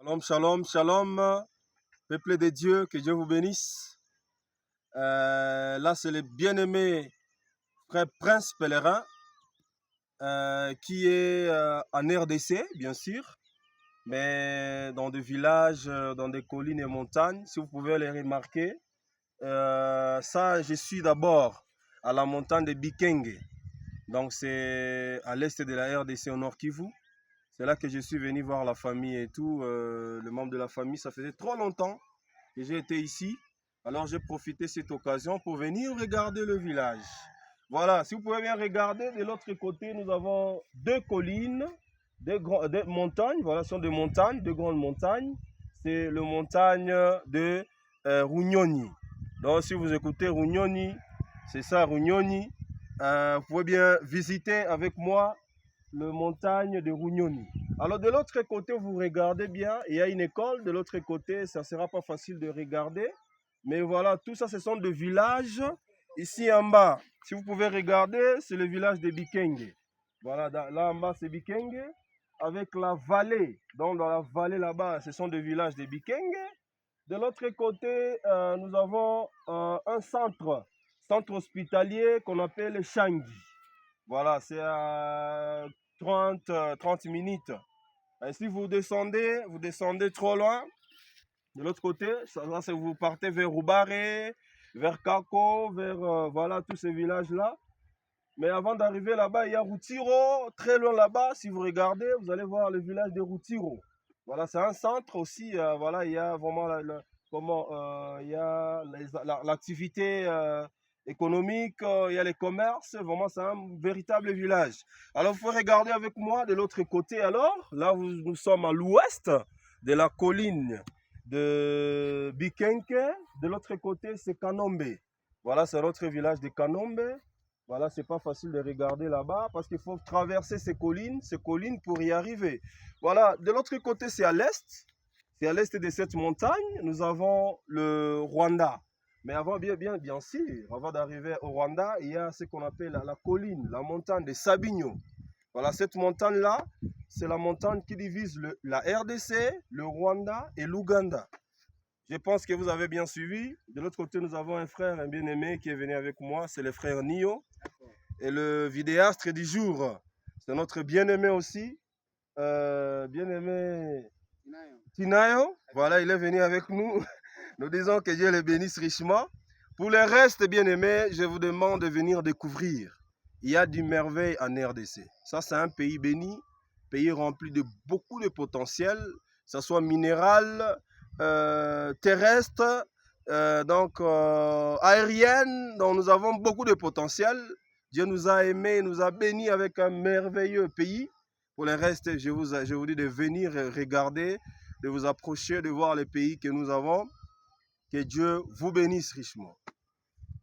Shalom, shalom, shalom, peuple de Dieu, que Dieu vous bénisse. Là, c'est le bien-aimé frère Prince Pèlerin qui est en RDC, bien sûr, mais dans des villages, dans des collines et montagnes, si vous pouvez les remarquer. Ça, je suis d'abord à la montagne de Bikenge, donc c'est à l'est de la RDC, au Nord Kivu. C'est là que je suis venu voir la famille et tout, le membre de la famille. Ça faisait trop longtemps que j'ai été ici. Alors j'ai profité de cette occasion pour venir regarder le village. Voilà, si vous pouvez bien regarder, de l'autre côté, nous avons deux collines, deux montagnes. Voilà, ce sont des montagnes, deux grandes montagnes. C'est le montagne de Runyoni. Donc si vous écoutez Runyoni, c'est ça Runyoni. Vous pouvez bien visiter avec moi le montagne de Runyoni. Alors de l'autre côté, vous regardez bien, il y a une école. De l'autre côté, ça ne sera pas facile de regarder. Mais voilà, tout ça, ce sont des villages. Ici en bas, si vous pouvez regarder, c'est le village de Bikenge. Voilà, là en bas, c'est Bikenge. Avec la vallée. Donc dans la vallée là-bas, ce sont des villages de Bikenge. De l'autre côté, nous avons un centre hospitalier qu'on appelle Shangi. Voilà, c'est à 30 minutes. Et si vous descendez trop loin, de l'autre côté, ça, vous partez vers Roubaré, vers Kako, vers voilà, tous ces villages-là. Mais avant d'arriver là-bas, il y a Routiro, très loin là-bas. Si vous regardez, vous allez voir le village de Routiro. Voilà, c'est un centre aussi. Voilà, il y a vraiment il y a l'activité économique, il y a les commerces. Vraiment, c'est un véritable village. Alors, vous pouvez regarder avec moi de l'autre côté. Alors, là, nous sommes à l'ouest de la colline de Bikenke. De l'autre côté, c'est Kanombe. Voilà, c'est notre village de Kanombe. Voilà, c'est pas facile de regarder là-bas parce qu'il faut traverser ces collines pour y arriver. Voilà, de l'autre côté, c'est à l'est. C'est à l'est de cette montagne. Nous avons le Rwanda. Mais avant, bien sûr, avant d'arriver au Rwanda, il y a ce qu'on appelle la colline, la montagne de Sabinyo. Voilà, cette montagne-là, c'est la montagne qui divise la RDC, le Rwanda et l'Ouganda. Je pense que vous avez bien suivi. De l'autre côté, nous avons un frère, un bien-aimé qui est venu avec moi, c'est le frère Nio. Et le vidéastre du jour, c'est notre bien-aimé aussi, bien-aimé Tinayo. Voilà, il est venu avec nous. Nous disons que Dieu le bénisse richement. Pour le reste, bien-aimés, je vous demande de venir découvrir. Il y a du merveille en RDC. Ça, c'est un pays béni, pays rempli de beaucoup de potentiel, que ce soit minéral, terrestre, aérienne. Donc nous avons beaucoup de potentiel. Dieu nous a aimés, nous a bénis avec un merveilleux pays. Pour le reste, je vous dis de venir regarder, de vous approcher, de voir les pays que nous avons. Que Dieu vous bénisse richement.